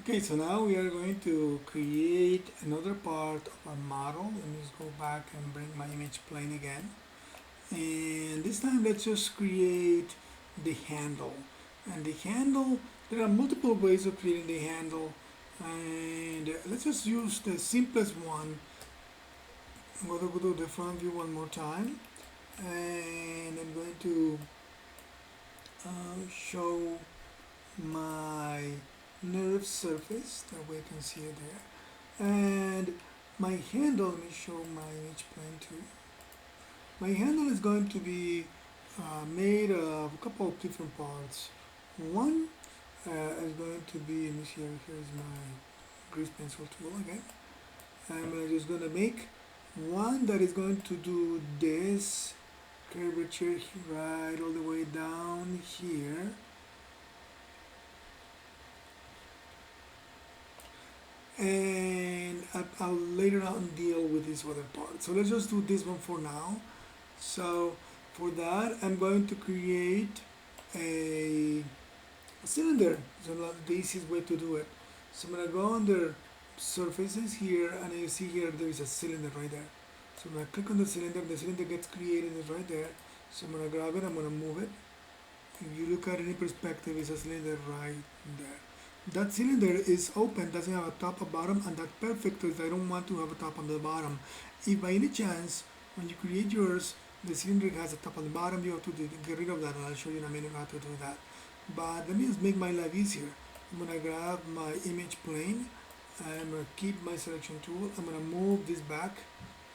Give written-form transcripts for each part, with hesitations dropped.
Okay, so now we are going to create another part of our model. Let me just go back and bring my image plane again. And this time let's just create the handle. And the handle, there are multiple ways of creating the handle. And let's just use the simplest one. I'm going to go to the front view one more time. And I'm going to show my nerve surface, that way you can see it there. And my handle, let me show my image plane too. My handle is going to be made of a couple of different parts. One is going to be, let me see, here's my grease pencil tool again. I'm just going to make one that is going to do this curvature right all the way down here. And I'll later on deal with this other part. So let's just do this one for now. So for that, I'm going to create a cylinder. So the easiest way to do it. So I'm going to go under surfaces here, and you see here there is a cylinder right there. So I'm going to click on the cylinder gets created right there. So I'm going to grab it, I'm going to move it. If you look at any perspective, it's a cylinder right there. That cylinder is open, doesn't have a top or bottom, and that's perfect because I don't want to have a top on the bottom. If by any chance, when you create yours, the cylinder has a top on the bottom, you have to get rid of that, and I'll show you in a minute how to do that. But let me just make my life easier. I'm going to grab my image plane, I'm going to keep my selection tool, I'm going to move this back.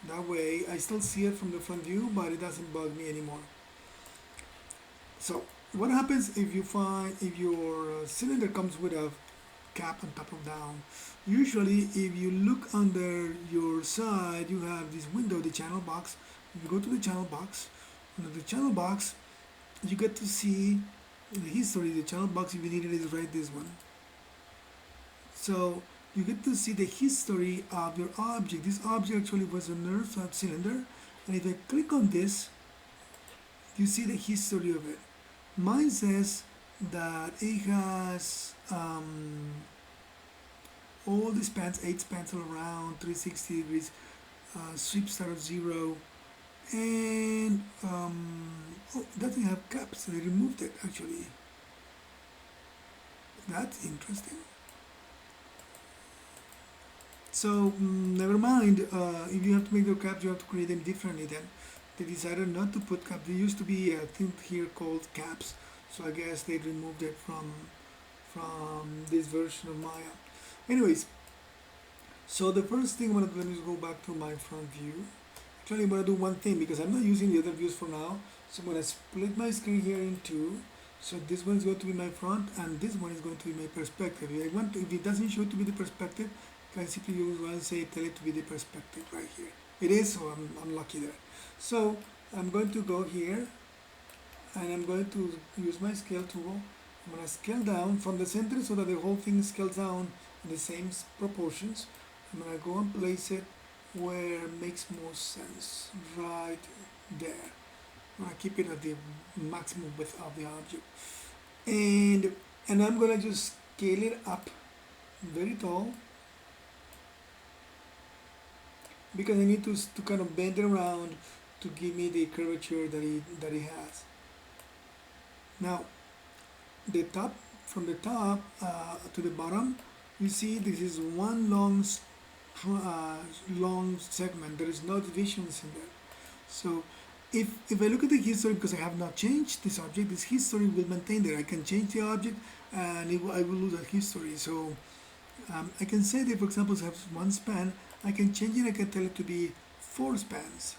That way, I still see it from the front view, but it doesn't bug me anymore. So what happens if your cylinder comes with a cap on top of down? Usually if you look under your side, you have this window, the channel box. If you go to the channel box, under the channel box you get to see the history. The channel box, if you need it, is right this one. So you get to see the history of your object. This object actually was a nerve cylinder, and if I click on this, you see the history of it. Mine says that it has all the spans, 8 spans all around, 360 degrees, sweep start of 0, and oh, it doesn't have caps, so they removed it actually. That's interesting. So never mind, if you have to make the caps, you have to create them differently then. They decided not to put caps. There used to be a thing here called caps, so I guess they removed it from this version of Maya. Anyways, so the first thing I'm going to do, let me just go back to my front view. Actually, I'm going to do one thing because I'm not using the other views for now. So I'm going to split my screen here in two. So this one is going to be my front, and this one is going to be my perspective. If it doesn't show to be the perspective, I can simply use one and say tell it to be the perspective right here. It is, so I'm lucky there. So I'm going to go here, and I'm going to use my scale tool. I'm going to scale down from the center so that the whole thing scales down in the same proportions. I'm going to go and place it where it makes most sense, right there. I'm going to keep it at the maximum width of the object. And I'm going to just scale it up very tall, because I need to kind of bend it around to give me the curvature that it has. Now, from the top to the bottom, you see this is one long segment. There is no divisions in there. So if I look at the history, because I have not changed this object, this history will maintain there. I can change the object, and I will lose that history. So I can say that, for example, it has one span. I can change it. I can tell it to be 4 spans,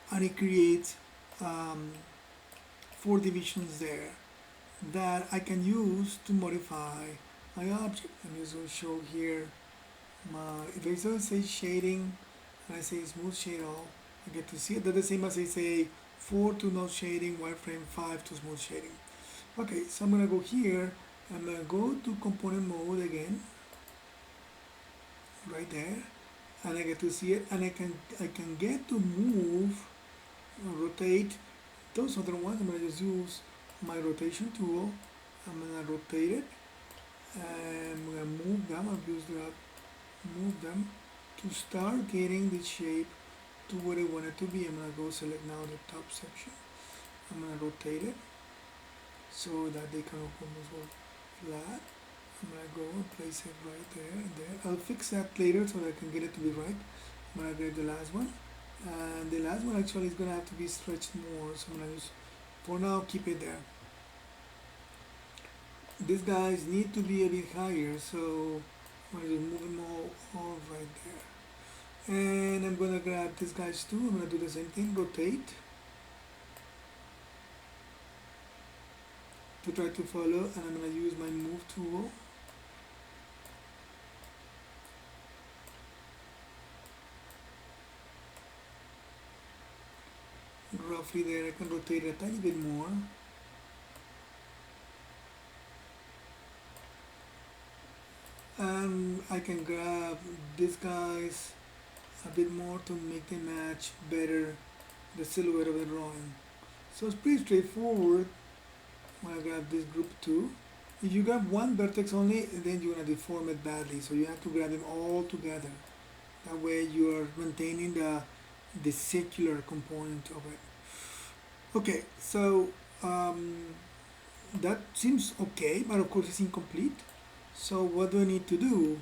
and it creates 4 divisions there that I can use to modify my object. And this will show here if I say shading and I say smooth shade all, I get to see it. That's the same as I say 4 to no shading, wireframe, 5 to smooth shading. Okay, so I'm gonna go here. I'm gonna go to component mode again, right there, and I get to see it, and I can get to move, rotate those other ones. I'm gonna just use my rotation tool. I'm gonna rotate it, and I'm gonna move them, I've used that, move them to start getting the shape to where I want it to be. I'm gonna go select now the top section. I'm gonna rotate it so that they can almost go flat. I'm gonna go and place it right there and there. I'll fix that later so that I can get it to be right. I'm gonna grab the last one, and the last one actually is gonna have to be stretched more, so I'm gonna use, for now, keep it there. These guys need to be a bit higher, so I'm gonna just move them all right there. And I'm gonna grab these guys too. I'm gonna do the same thing, rotate to try to follow, and I'm gonna use my move tool. Roughly there, I can rotate it a tiny bit more. And I can grab these guys a bit more to make them match better the silhouette of the drawing. So it's pretty straightforward. I'm gonna grab this group too. If you grab one vertex only, then you're gonna deform it badly. So you have to grab them all together. That way you are maintaining the circular component of it. Okay, so that seems okay, but of course it's incomplete. So what do I need to do?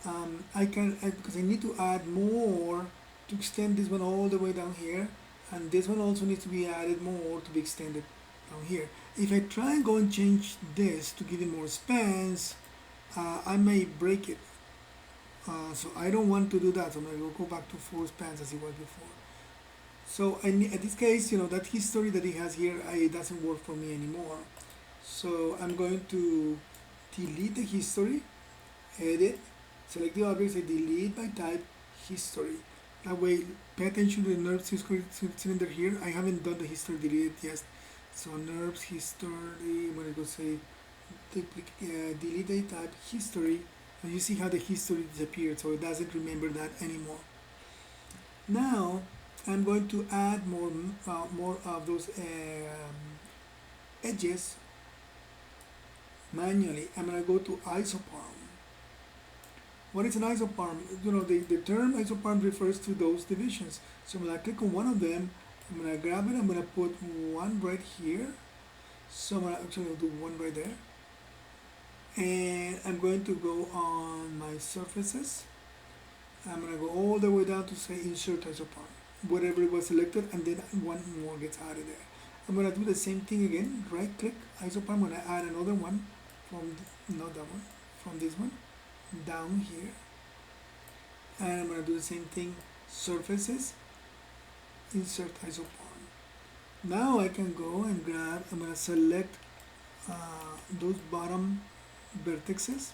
Because I need to add more to extend this one all the way down here, and this one also needs to be added more to be extended down here. If I try and go and change this to give it more spans, I may break it. So I don't want to do that. So I'm going to go back to 4 spans as it was before. So in this case, that history that it has here, it doesn't work for me anymore. So I'm going to delete the history, edit, select the object, say delete by type history. That way, pay attention to the NURBS history cylinder here. I haven't done the history delete yet. So NURBS history, I'm going to go say delete the type history, and you see how the history disappeared, so it doesn't remember that anymore. Now I'm going to add more of those edges manually. I'm going to go to isoparm. What is an isoparm? The term isoparm refers to those divisions. So I'm going to click on one of them. I'm going to grab it. I'm going to put one right here. So I'm going to actually do one right there. And I'm going to go on my surfaces. I'm going to go all the way down to say insert isoparm. Whatever was selected, and then one more gets added there. I'm going to do the same thing again. Right click isoparm. I'm going to add another one from not that one, from this one down here, and I'm going to do the same thing, surfaces, insert isoparm. Now I can go and grab, I'm going to select those bottom vertices.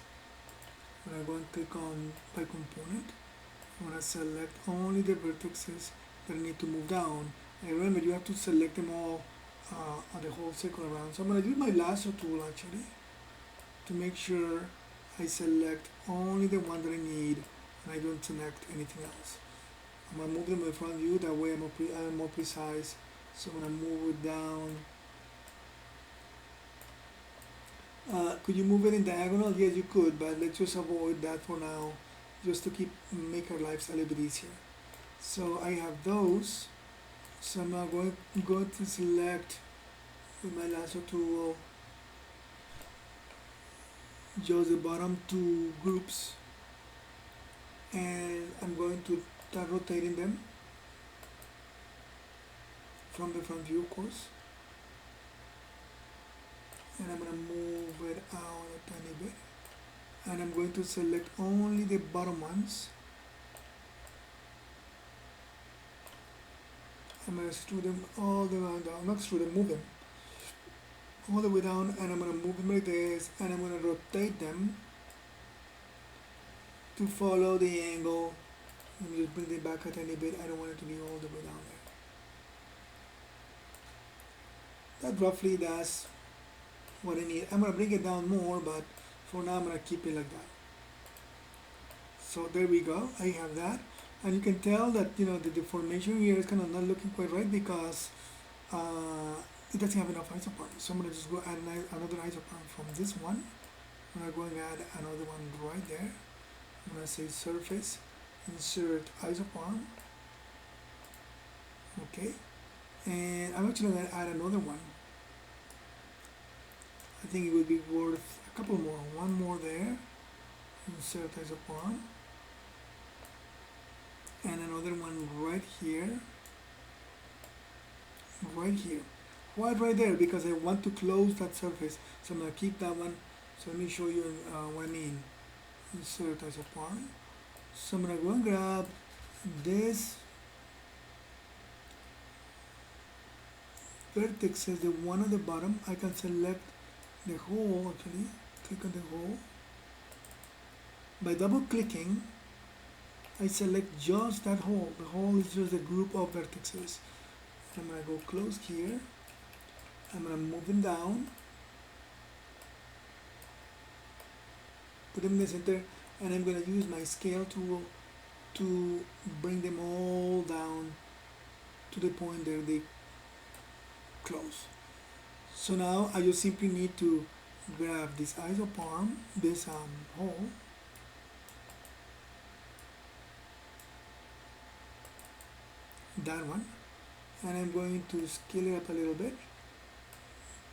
I'm going to go and click on by component. I'm going to select only the vertices that I need to move down, and remember you have to select them all on the whole circle around. So I'm going to use my lasso tool actually to make sure I select only the one that I need and I don't select anything else. I'm going to move them in the front view, that way I'm more precise. So I'm going to move it down. Could you move it in diagonal? Yes, you could, but let's just avoid that for now, just to make our lives a little bit easier. So I have those. So I'm now going to select with my lasso tool just the bottom two groups, and I'm going to start rotating them from the front view, of course, and I'm going to move it out a tiny bit, and I'm going to select only the bottom ones. I'm going to extrude them all the way down, not extrude them, move them all the way down, and I'm going to move them like this, and I'm going to rotate them to follow the angle. Let me just bring it back a tiny bit. I don't want it to be all the way down there. That roughly does what I need. I'm going to bring it down more, but for now I'm going to keep it like that. So there we go. I have that, and you can tell that the deformation here is kind of not looking quite right because it doesn't have enough isoparm. So I'm going to just go add another isoparm from this one I'm gonna go and add another one right there. I'm gonna say surface, insert isoform, okay, and I'm actually gonna add another one. I think it would be worth a couple more. One more there, insert isoform, and another one right here, right here. Why right there? Because I want to close that surface, so I'm gonna keep that one. So let me show you what I mean. Insert isoform. So I'm gonna go and grab this vertex is the one at the bottom. I can select the hole, actually click on the hole. By double clicking, I select just that hole. The hole is just a group of vertices. I'm gonna go close here. I'm gonna move them down, put them in the center, and I'm gonna use my scale tool to bring them all down to the point where they close. So now I just simply need to grab this isoform, this hole, that one, and I'm going to scale it up a little bit,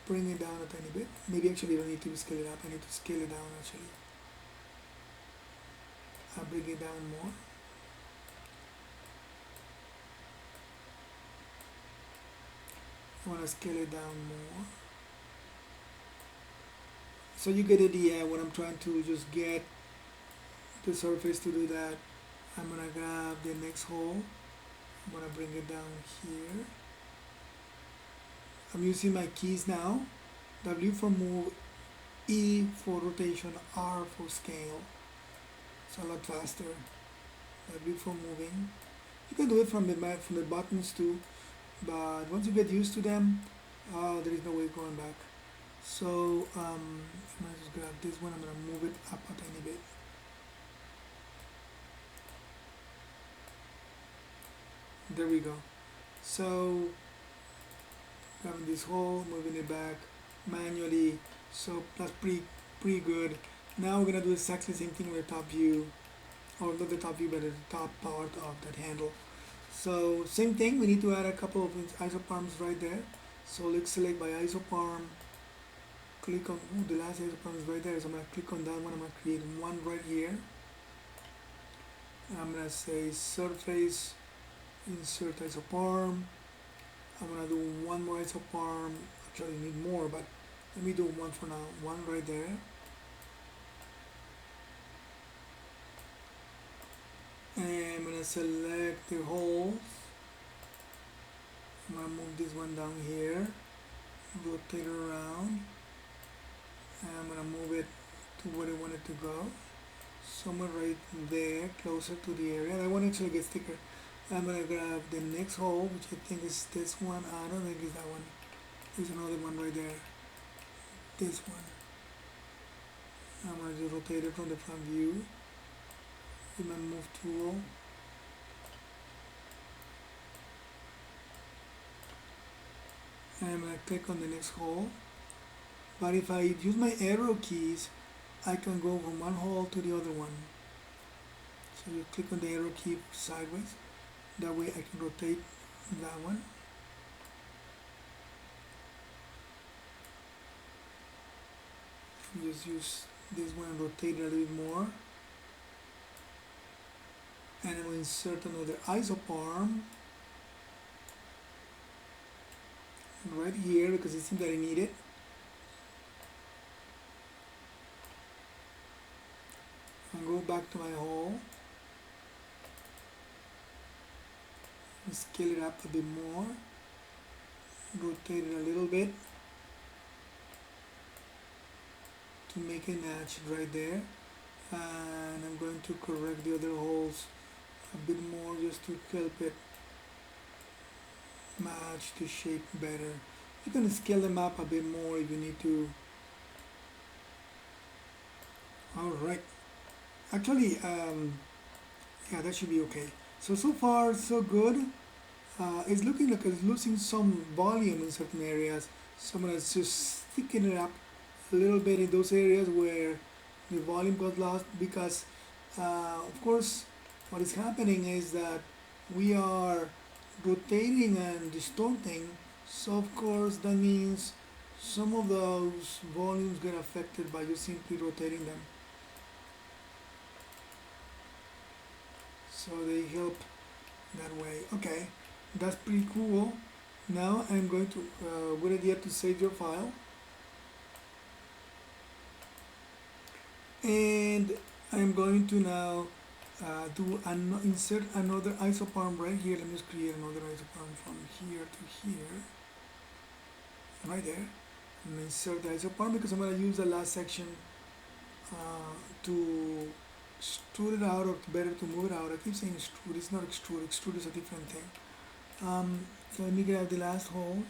bring it down a tiny bit. Maybe actually I don't need to scale it up, I need to scale it down actually. I'll bring it down more. I want to scale it down more. So you get the idea when I'm trying to just get the surface to do that. I'm gonna grab the next hole. I'm gonna bring it down here. I'm using my keys now. W for move, E for rotation, R for scale. It's a lot faster. W for moving. You can do it from the buttons too, but once you get used to them, there is no way going back. So I'm gonna just grab this one. I'm gonna move it up a tiny bit. There we go. So grabbing this hole, moving it back manually. So that's pretty good. Now we're gonna do exactly the same thing with the top view, or not the top view, but the top part of that handle. So same thing. We need to add a couple of isoforms right there. So let's select by isoform. Click on the last isoform is right there. So I'm gonna click on that one. I'm gonna create one right here. I'm gonna say surface, insert isoform. I'm gonna do one more isoform. Actually, I need more, but let me do one for now. One right there. And I'm gonna select the holes. I'm gonna move this one down here, rotate it around, and I'm gonna move it to where I want it to go, somewhere right there, closer to the area. I want to actually get thicker. I'm gonna grab the next hole, which I think is this one. I don't think it's that one. There's another one right there. This one. I'm gonna just rotate it from the front view with my move tool. And I'm going to click on the next hole. But if I use my arrow keys, I can go from one hole to the other one. So you click on the arrow key sideways. That way I can rotate that one. Just use this one and rotate it a little bit more. And I'm going to insert another isoform right here because it seems that I need it. And go back to my hole and scale it up a bit more, rotate it a little bit to make a match right there, and I'm going to correct the other holes a bit more just to help it match the shape better. You can scale them up a bit more if you need to. Alright, actually yeah, that should be okay. So far so good. It's looking like it's losing some volume in certain areas, so I'm going to just thicken it up a little bit in those areas where the volume got lost because of course what is happening is that we are rotating and distorting, so of course that means some of those volumes get affected by just simply rotating them, so they help that way. Okay, that's pretty cool. Now I'm going to good idea to save your file, and I'm going to now insert another isoparm right here. Let me just create another isoparm from here to here, right there. I'm going to insert the isoparm because I'm going to use the last section to extrude it out, or better to move it out. I keep saying extrude, it's not extrude, extrude is a different thing. So let me grab the last hole.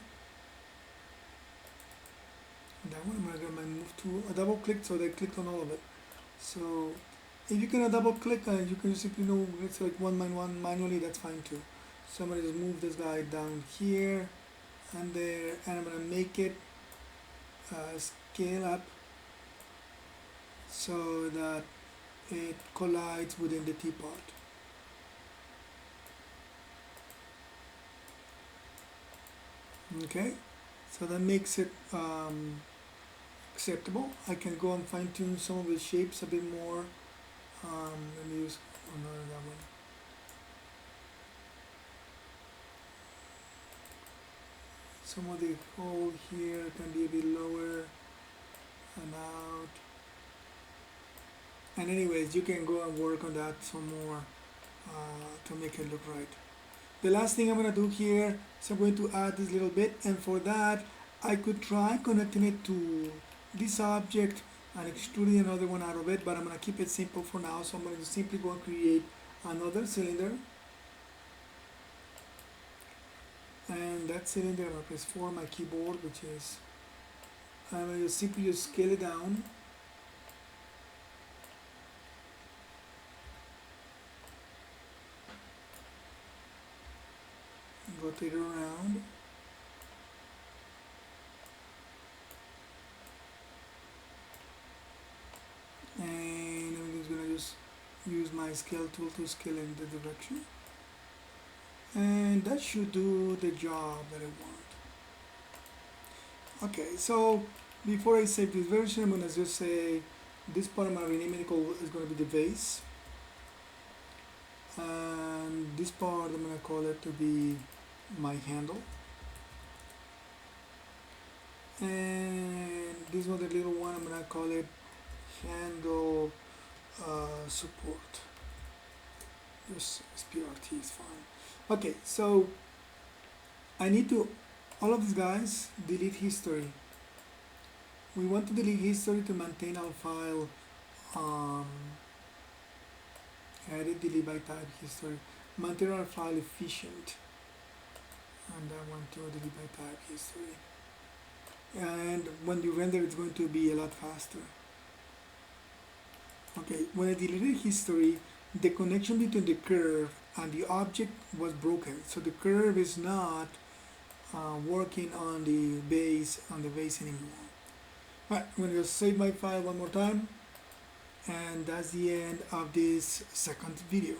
That one, I'm going to grab my move tool. I double clicked so they clicked on all of it. So if you can double click, you can simply select one by one manually, that's fine too. So I'm going to just move this guy down here and there, and I'm going to make it scale up so that it collides within the teapot. Okay, so that makes it acceptable. I can go and fine tune some of the shapes a bit more. Let me use another that one. Some of the hole here can be a bit lower and out. And anyways, you can go and work on that some more to make it look right. The last thing I'm going to do here is I'm going to add this little bit, and for that I could try connecting it to this object and extruding another one out of it, but I'm going to keep it simple for now. So I'm going to simply go and create another cylinder, and that cylinder I'm going to press 4 on my keyboard, which is, I'm going to simply just scale it down. Rotate it around. And I'm just going to just use my scale tool to scale in the direction. And that should do the job that I want. Okay, so before I save this version, I'm going to just say this part of my renaming is going to be the base. And this part I'm going to call it to be my handle, and this one, the little one, I'm gonna call it handle support. Just SPRT is fine. Okay, so I need to, all of these guys, delete history. We want to delete history to maintain our file. Edit, delete by type history, maintain our file efficient. And I want to delete by type history, and when you render it's going to be a lot faster. Okay, when I deleted history, the connection between the curve and the object was broken, so the curve is not working on the base anymore. Alright, I'm going to save my file one more time, and that's the end of this second video.